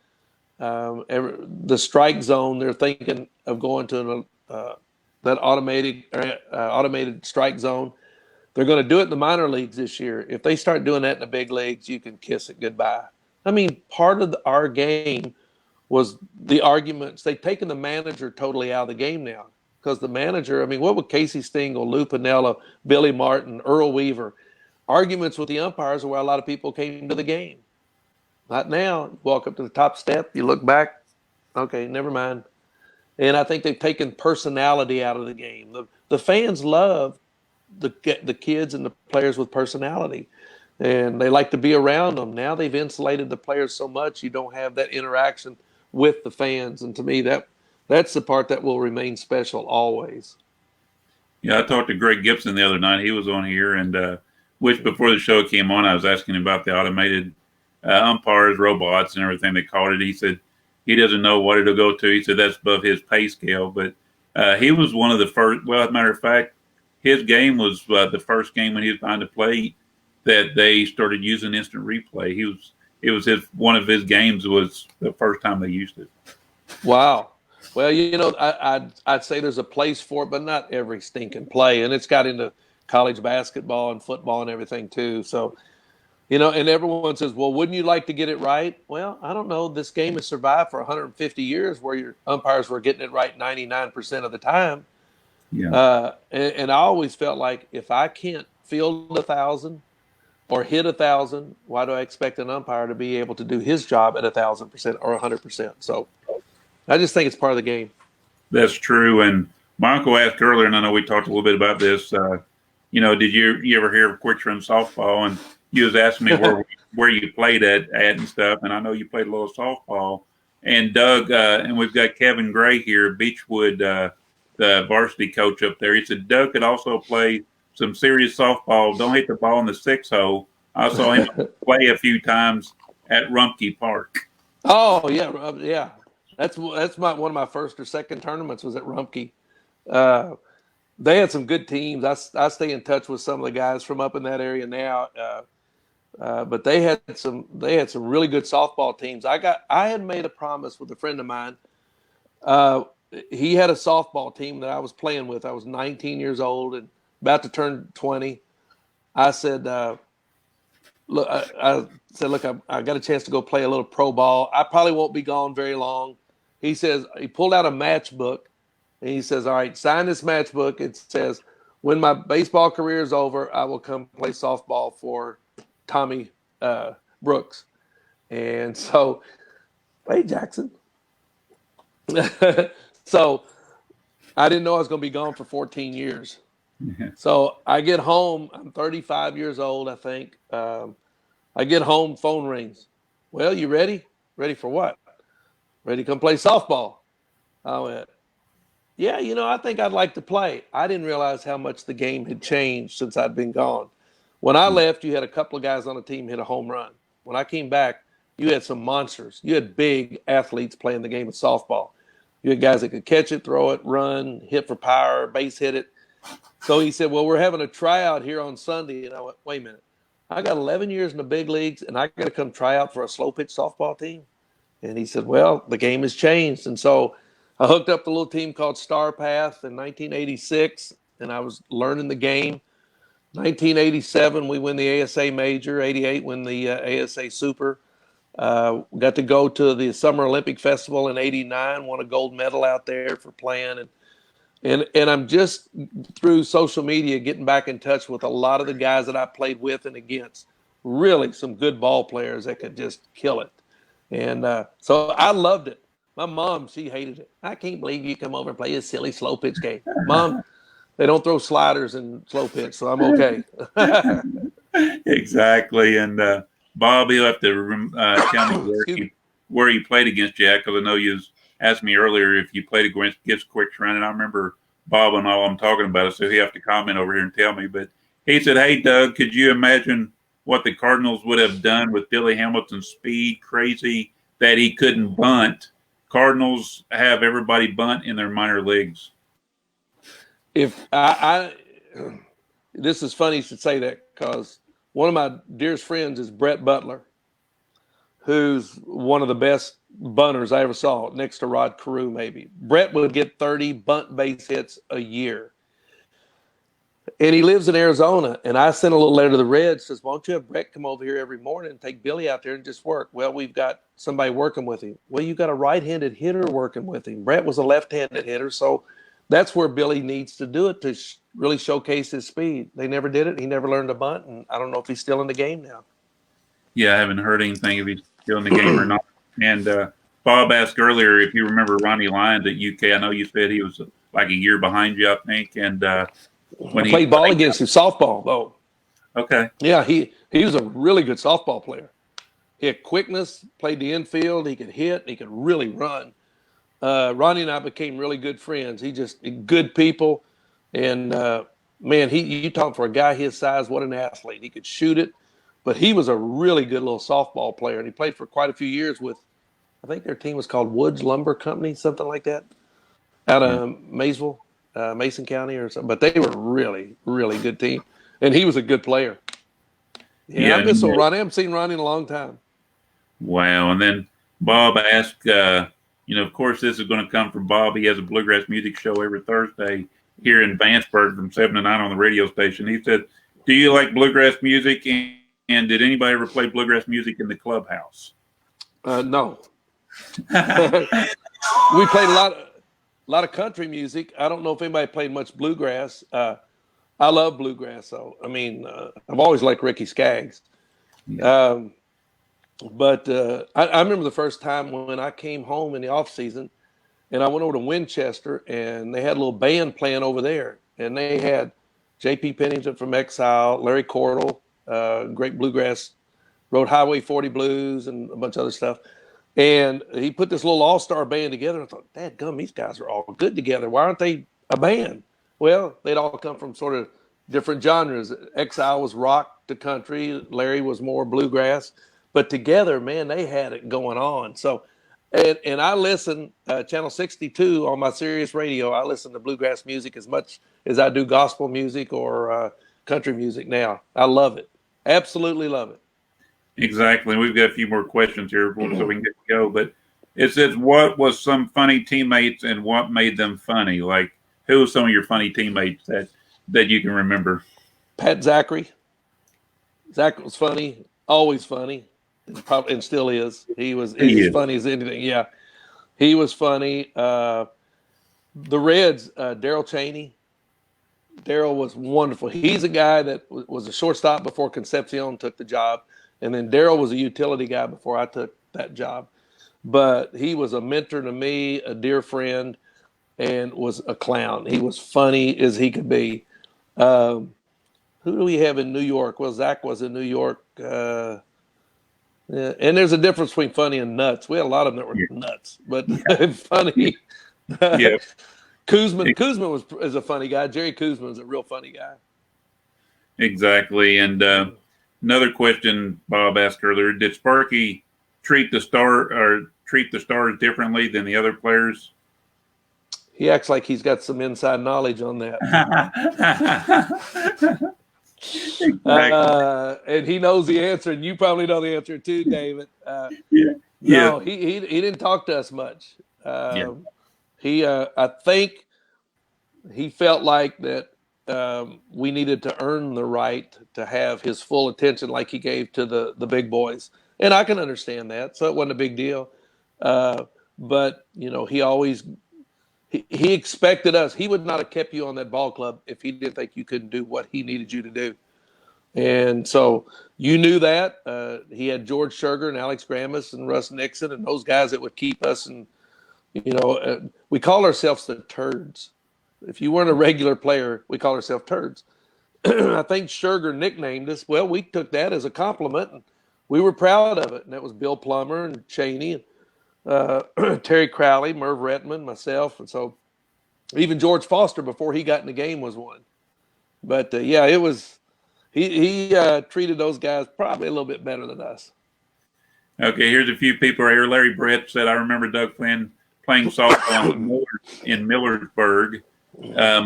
The strike zone, they're thinking of going to that automated strike zone. They're going to do it in the minor leagues this year. If they start doing that in the big leagues, you can kiss it goodbye. I mean, part of our game was the arguments. They've taken the manager totally out of the game now, because the manager, I mean, what would Casey Stengel, Lou Piniella, Billy Martin, Earl Weaver, arguments with the umpires are where a lot of people came to the game. Not now. You walk up to the top step, you look back, okay, never mind. And I think they've taken personality out of the game. The fans love the kids and the players with personality, and they like to be around them. Now they've insulated the players so much, you don't have that interaction with the fans. And to me, that's the part that will remain special always.
Yeah, I talked to Greg Gibson the other night. He was on here, and which before the show came on, I was asking him about the automated umpires, robots, and everything they called it. He said he doesn't know what it'll go to. He said that's above his pay scale. But he was one of the first. Well, as a matter of fact, his game was the first game when he was behind the plate that they started using instant replay. It was one of his games was the first time they used it.
Wow. Well, I'd say there's a place for it, but not every stinking play. And it's got into college basketball and football and everything too. So, and everyone says, well, wouldn't you like to get it right? Well, I don't know. This game has survived for 150 years where your umpires were getting it right 99% of the time.
Yeah.
And I always felt like if I can't field 1,000 or hit 1,000, why do I expect an umpire to be able to do his job at 1,000% or 100%? So I just think it's part of the game.
That's true. And my uncle asked earlier, and I know we talked a little bit about this. Did you ever hear of quick run softball? And you was asking me where you played at and stuff. And I know you played a little softball. And Doug, and we've got Kevin Gray here, Beechwood, the varsity coach up there. He said Doug could also play some serious softball. Don't hit the ball in the 6-hole. I saw him play a few times at Rumpke Park.
Oh yeah. That's one of my first or second tournaments was at Rumpke. They had some good teams. I stay in touch with some of the guys from up in that area now. But they had some really good softball teams. I had made a promise with a friend of mine. He had a softball team that I was playing with. I was 19 years old and about to turn 20. I said, look, I got a chance to go play a little pro ball. I probably won't be gone very long. He pulled out a matchbook and he says, all right, sign this matchbook. It says, when my baseball career is over, I will come play softball for Tommy Brooks. And so, hey, Jackson. So I didn't know I was going to be gone for 14 years.
Yeah.
So I get home. I'm 35 years old, I think. I get home, phone rings. Well, you ready? Ready for what? Ready to come play softball. I went, yeah, I think I'd like to play. I didn't realize how much the game had changed since I'd been gone. When I left, you had a couple of guys on the team hit a home run. When I came back, you had some monsters. You had big athletes playing the game of softball. You had guys that could catch it, throw it, run, hit for power, base hit it. So he said, well, we're having a tryout here on Sunday. And I went, wait a minute. I got 11 years in the big leagues, and I got to come try out for a slow pitch softball team? And he said, well, the game has changed. And so I hooked up the little team called Star Path in 1986, and I was learning the game. 1987, we win the ASA Major. 88, win the ASA Super. Got to go to the Summer Olympic Festival in 89, won a gold medal out there for playing. And I'm just through social media getting back in touch with a lot of the guys that I played with and against. Really some good ball players that could just kill it. And so I loved it. My mom, she hated it. I can't believe you come over and play a silly slow pitch game. Mom, they don't throw sliders in slow pitch, so I'm okay.
Exactly. And Bob, you'll have to tell me
Excuse me.
where you played against Jack, because I know you asked me earlier if you played against Quick Run, and I remember Bob and all I'm talking about it, so he have to comment over here and tell me. But he said, "Hey, Doug, could you imagine what the Cardinals would have done with Billy Hamilton's speed? Crazy that he couldn't bunt. Cardinals have everybody bunt in their minor leagues."
If I this is funny you should say that because one of my dearest friends is Brett Butler, who's one of the best bunters I ever saw, next to Rod Carew, maybe. Brett would get 30 bunt base hits a year. And he lives in Arizona. And I sent a little letter to the Reds, says, why don't you have Brett come over here every morning and take Billy out there and just work? Well, we've got somebody working with him. Well, you've got a right-handed hitter working with him. Brett was a left-handed hitter. So that's where Billy needs to do it to really showcase his speed. They never did it. He never learned to bunt. And I don't know if he's still in the game now.
Yeah, I haven't heard anything if he's still in the game or not. And Bob asked earlier if you remember Ronnie Lyons at UK. I know you said he was like a year behind you, I think. And when
I played ball against him, softball, though.
Okay.
Yeah, he was a really good softball player. He had quickness, played the infield. He could hit. He could really run. Ronnie and I became really good friends. He just good people. And, man, you talk for a guy his size, what an athlete. He could shoot it. But he was a really good little softball player. And he played for quite a few years with, I think their team was called Woods Lumber Company, something like that, out of Maysville, Mason County or something. But they were really, really good team. And he was a good player. Yeah, I miss Ronnie. I haven't seen Ronnie in a long time.
Wow. And then Bob asked, of course, this is going to come from Bob. He has a bluegrass music show every Thursday here in Vanceburg from 7 to 9 on the radio station. He said, do you like bluegrass music? And did anybody ever play bluegrass music in the clubhouse?
No. We played a lot of country music. I don't know if anybody played much bluegrass. I love bluegrass, so I mean, I've always liked Ricky Skaggs. Yeah. But I remember the first time when I came home in the off season, and I went over to Winchester, and they had a little band playing over there, and they had J.P. Pennington from Exile, Larry Cordell, great bluegrass, wrote Highway 40 Blues and a bunch of other stuff. And he put this little all-star band together. And I thought, dadgum, these guys are all good together. Why aren't they a band? Well, they'd all come from sort of different genres. Exile was rock to country. Larry was more bluegrass. But together, man, they had it going on. So, and I listen, Channel 62 on my Sirius radio, I listen to bluegrass music as much as I do gospel music or country music now. I love it. Absolutely love it.
Exactly. We've got a few more questions here so we can get to go. But it says, what was some funny teammates and what made them funny? Like, who are some of your funny teammates that you can remember?
Pat Zachary. Zach was funny, always funny, and still is. He's as funny as anything. Yeah, he was funny. The Reds, Daryl Cheney. Daryl was wonderful. He's a guy that was a shortstop before Concepcion took the job. And then Daryl was a utility guy before I took that job. But he was a mentor to me, a dear friend, and was a clown. He was funny as he could be. Who do we have in New York? Well, Zach was in New York. Yeah. And there's a difference between funny and nuts. We had a lot of them that were nuts, but funny.
Yeah.
Kuzman is a funny guy. Jerry Kuzman is a real funny guy.
Exactly. And another question Bob asked earlier: did Sparky treat the stars differently than the other players?
He acts like he's got some inside knowledge on that. And he knows the answer, and you probably know the answer too, David. No, he didn't talk to us much. I think he felt like that we needed to earn the right to have his full attention like he gave to the big boys. And I can understand that. So it wasn't a big deal. But, he expected us. He would not have kept you on that ball club if he didn't think you couldn't do what he needed you to do. And so you knew that. He had George Sugar and Alex Grammas and Russ Nixon and those guys that would keep us. And, we call ourselves the turds. If you weren't a regular player, we call ourselves turds. I think Scherger nicknamed us. Well, we took that as a compliment, and we were proud of it. And that was Bill Plummer and Cheney and Terry Crowley, Merv Retman, myself, and so even George Foster before he got in the game was one. But yeah, it was he treated those guys probably a little bit better than us.
Okay, here's a few people right here. Larry Brett said, I remember Doug Flynn playing softball in Millersburg.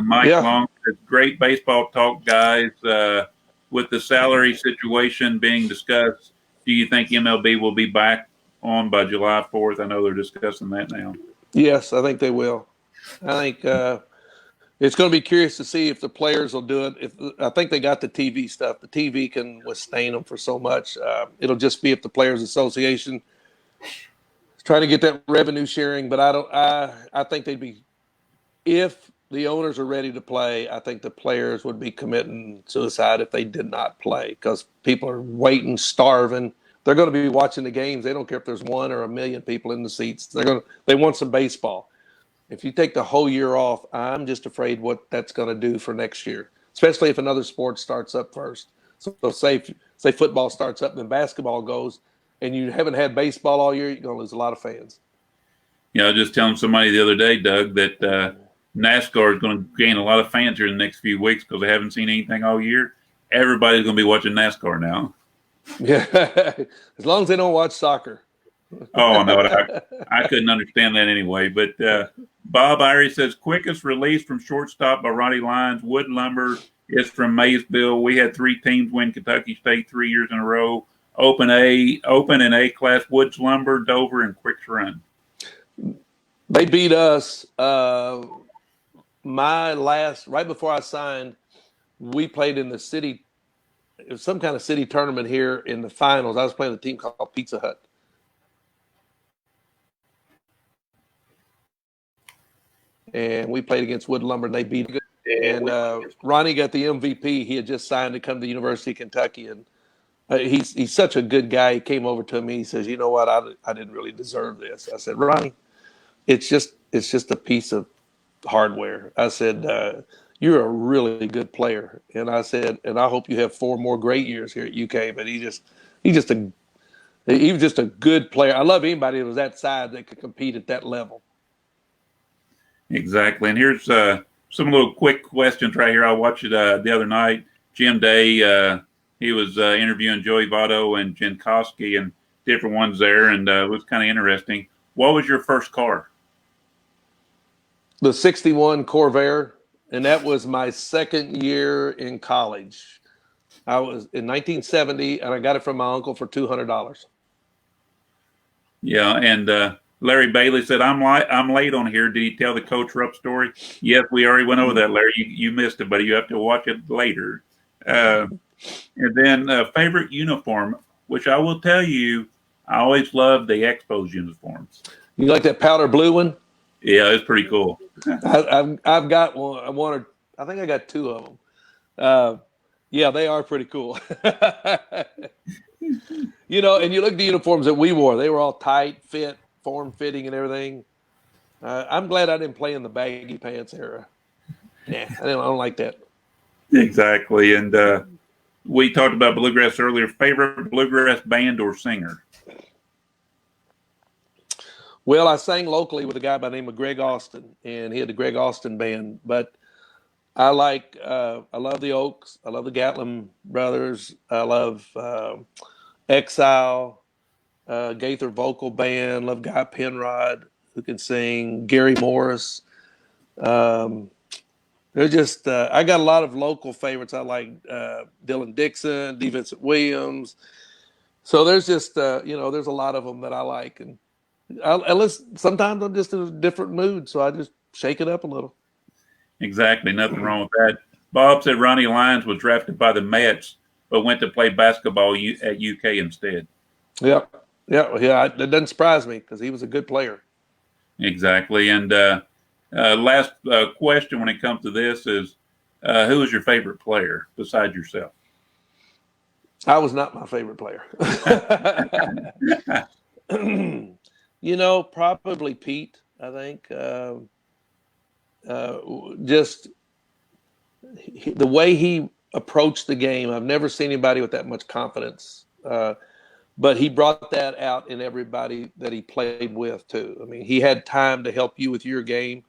Mike
Yeah.
Long said, great baseball talk, guys. With the salary situation being discussed, do you think MLB will be back on by July 4th? I know they're discussing that now.
Yes, I think they will. I think it's going to be curious to see if the players will do it. I think they got the TV stuff. The TV can withstand them for so much. It'll just be if the Players Association is trying to get that revenue sharing. But I think they'd be, if the owners are ready to play, I think the players would be committing suicide if they did not play, because people are waiting, starving. They're going to be watching the games. They don't care if there's 1 or 1,000,000 people in the seats. They want some baseball. If you take the whole year off, I'm just afraid what that's going to do for next year, especially if another sport starts up first. So say football starts up and then basketball goes, and you haven't had baseball all year, you're going to lose a lot of fans.
Yeah, I was just telling somebody the other day, Doug, that NASCAR is going to gain a lot of fans here in the next few weeks because they haven't seen anything all year. Everybody's going to be watching NASCAR now.
Yeah, as long as they don't watch soccer.
Oh, no, I couldn't understand that anyway. But Bob Irie says, quickest release from shortstop by Ronnie Lyons. Wood Lumber is from Maysville. We had 3 teams win Kentucky State 3 years in a row. Open and A class, Woods Lumber, Dover, and Quicks Run.
They beat us. Right before I signed, we played in the city. It was some kind of city tournament here in the finals. I was playing a team called Pizza Hut. And we played against Wood Lumber, and they beat us. And Ronnie got the MVP. He had just signed to come to the University of Kentucky, and he's such a good guy. He came over to me. He says, "You know what? I didn't really deserve this." I said, "Ronnie, it's just a piece of hardware." I said, "You're a really good player," and I said, "And I hope you have 4 more great years here at UK." But he was just a good player. I love anybody that was that size that could compete at that level.
Exactly. And here's some little quick questions right here. I watched it the other night. Jim Day, he was interviewing Joey Votto and Jankowski and different ones there, and it was kind of interesting. What was your first car?
The 61 Corvair, and that was my second year in college. I was in 1970, and I got it from my uncle for $200.
Yeah, and Larry Bailey said, I'm late on here. Did he tell the Coach Rupp story? Yes, we already went over that, Larry. You missed it, but you have to watch it later. And then favorite uniform, which I will tell you, I always loved the Expos uniforms.
You like that powder blue one?
Yeah, it's pretty cool.
I've got one. I think I got 2 of them. Yeah, they are pretty cool. You know, and you look at the uniforms that we wore; they were all tight, fit, form-fitting, and everything. I'm glad I didn't play in the baggy pants era. Yeah, I don't like that.
Exactly, and we talked about bluegrass earlier. Favorite bluegrass band or singer?
Well, I sang locally with a guy by the name of Greg Austin, and he had the Greg Austin band. But I love the Oaks. I love the Gatlin Brothers. I love Exile, Gaither Vocal Band. Love Guy Penrod, who can sing. Gary Morris. They're just I got a lot of local favorites. I like Dylan Dixon, D. Vincent Williams. So there's just there's a lot of them that I like, and sometimes I'm just in a different mood, so I just shake it up a little.
Exactly, nothing wrong with that. Bob said Ronnie Lyons was drafted by the Mets, but went to play basketball at UK instead.
Yeah. That doesn't surprise me because he was a good player.
Exactly, and last question when it comes to this is, who is your favorite player besides yourself?
I was not my favorite player. Probably Pete, I think. Just the way he approached the game. I've never seen anybody with that much confidence. But he brought that out in everybody that he played with too. I mean, he had time to help you with your game.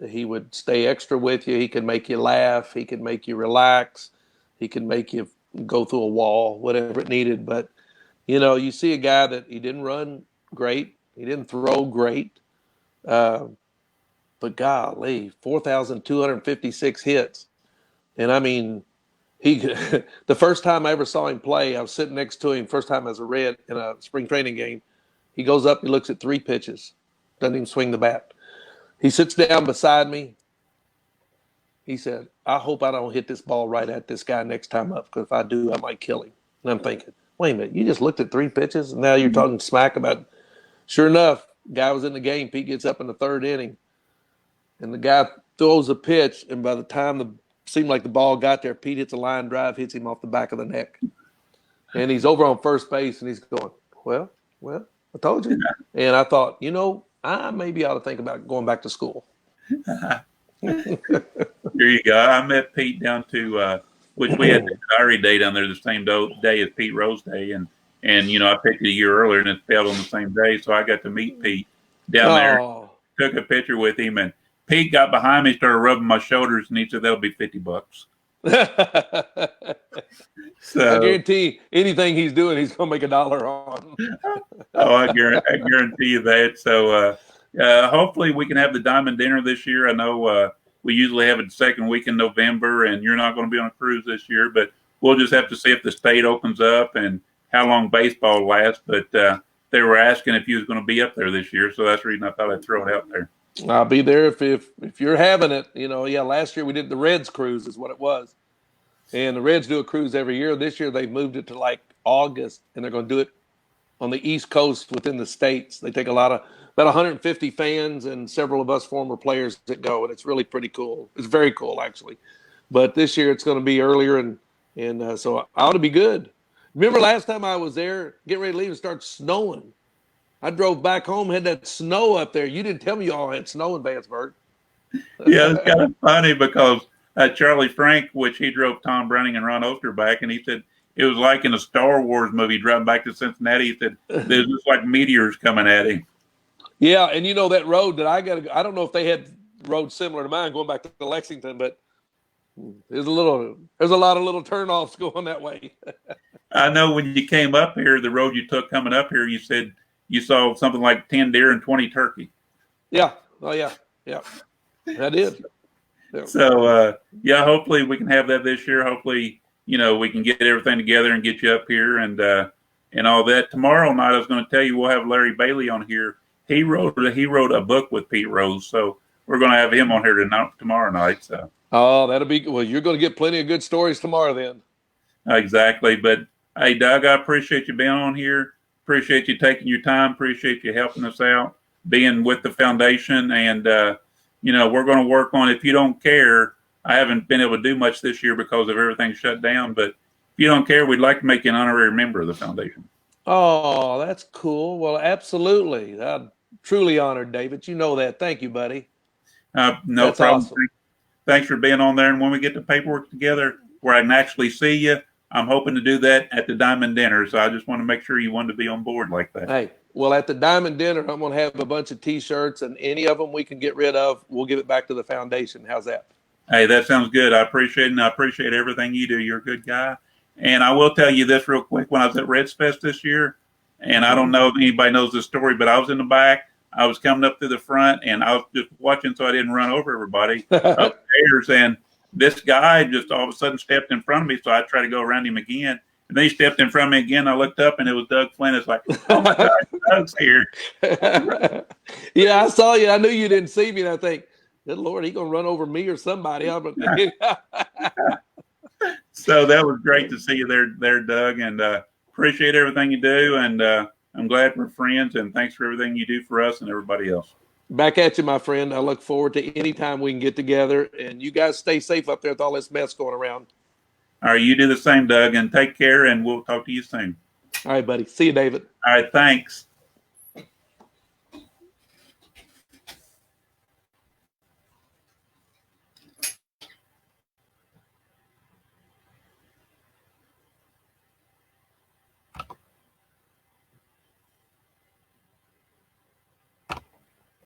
He would stay extra with you. He could make you laugh. He could make you relax. He could make you go through a wall, whatever it needed. But, you see a guy that he didn't run great. He didn't throw great. But golly, 4,256 hits. And I mean, the first time I ever saw him play, I was sitting next to him, first time as a Red in a spring training game. He goes up, he looks at 3 pitches, doesn't even swing the bat. He sits down beside me. He said, I hope I don't hit this ball right at this guy next time up, because if I do, I might kill him. And I'm thinking, wait a minute, you just looked at 3 pitches, and now you're talking smack about. Sure enough, guy was in the game. Pete gets up in the 3rd inning, and the guy throws a pitch, and by the time it seemed like the ball got there, Pete hits a line drive, hits him off the back of the neck. And he's over on first base, and he's going, well, I told you. And I thought, I maybe ought to think about going back to school.
There you go. I met Pete down to which we had the diary day down there the same day as Pete Rose Day, and I picked it a year earlier, and it fell on the same day, so I got to meet Pete down there. Took a picture with him, and Pete got behind me, started rubbing my shoulders, and he said, "That'll be $50." So
I guarantee anything he's doing, he's going to make $1 on.
Oh, I guarantee you that. So hopefully we can have the Diamond Dinner this year. I know we usually have it the second week in November, and you're not going to be on a cruise this year, but we'll just have to see if the state opens up and how long baseball lasts. But they were asking if you was going to be up there this year, so that's the reason I thought I'd throw it out there.
I'll be there if you're having it. Last year we did the Reds cruise is what it was. And the Reds do a cruise every year. This year they moved it to like August, and they're going to do it on the East Coast within the states. They take about 150 fans and several of us former players that go, and it's really pretty cool. It's very cool, actually. But this year it's going to be earlier, and so I ought to be good. Remember last time I was there, getting ready to leave, and start snowing. I drove back home, had that snow up there. You didn't tell me y'all had snow in Vanceburg.
Yeah, it's kind of funny because Charlie Frank, which he drove Tom Browning and Ron Oster back, and he said it was like in a Star Wars movie driving back to Cincinnati. He said there's just like meteors coming at him.
Yeah, and that road that I don't know if they had roads similar to mine going back to Lexington, but there's a lot of little turnoffs going that way.
I know when you came up here, the road you took coming up here, you said you saw something like 10 deer and 20 turkey.
Yeah. Oh, yeah. Yeah. I did.
Yeah. So, hopefully we can have that this year. Hopefully, we can get everything together and get you up here and all that. Tomorrow night, I was going to tell you, we'll have Larry Bailey on here. He wrote a book with Pete Rose. So we're going to have him on here tomorrow night. So.
Oh, that'll be, well, you're going to get plenty of good stories tomorrow then.
Exactly. But hey, Doug, I appreciate you being on here. Appreciate you taking your time. Appreciate you helping us out, being with the foundation. And, we're going to work on, if you don't care, I haven't been able to do much this year because of everything shut down. But if you don't care, we'd like to make you an honorary member of the foundation.
Oh, that's cool. Well, absolutely. I'm truly honored, David. You know that. Thank you, buddy.
No
that's
problem.
Awesome.
Thanks for being on there. And when we get the paperwork together where I can actually see you, I'm hoping to do that at the Diamond Dinner. So I just want to make sure you wanted to be on board like that.
Hey, well, at the Diamond Dinner, I'm going to have a bunch of T-shirts, and any of them we can get rid of, we'll give it back to the foundation. How's that?
Hey, that sounds good. I appreciate it, and I appreciate everything you do. You're a good guy. And I will tell you this real quick. When I was at Reds Fest this year, and I don't know if anybody knows this story, but I was in the back. I was coming up to the front, and I was just watching so I didn't run over everybody upstairs. And this guy just all of a sudden stepped in front of me, so I tried to go around him again. And then he stepped in front of me again. I looked up, and it was Doug Flynn. It's like, oh, my God, Doug's here.
Yeah, I saw you. I knew you didn't see me, and I think, good Lord, he's going to run over me or somebody.
So that was great to see you there, Doug, and appreciate everything you do. And I'm glad we're friends, and thanks for everything you do for us and everybody else.
Back at you, my friend. I look forward to any time we can get together. And you guys stay safe up there with all this mess going around.
All right, you do the same, Doug, and take care, and we'll talk to you soon.
All right, buddy. See you, David.
All right, thanks.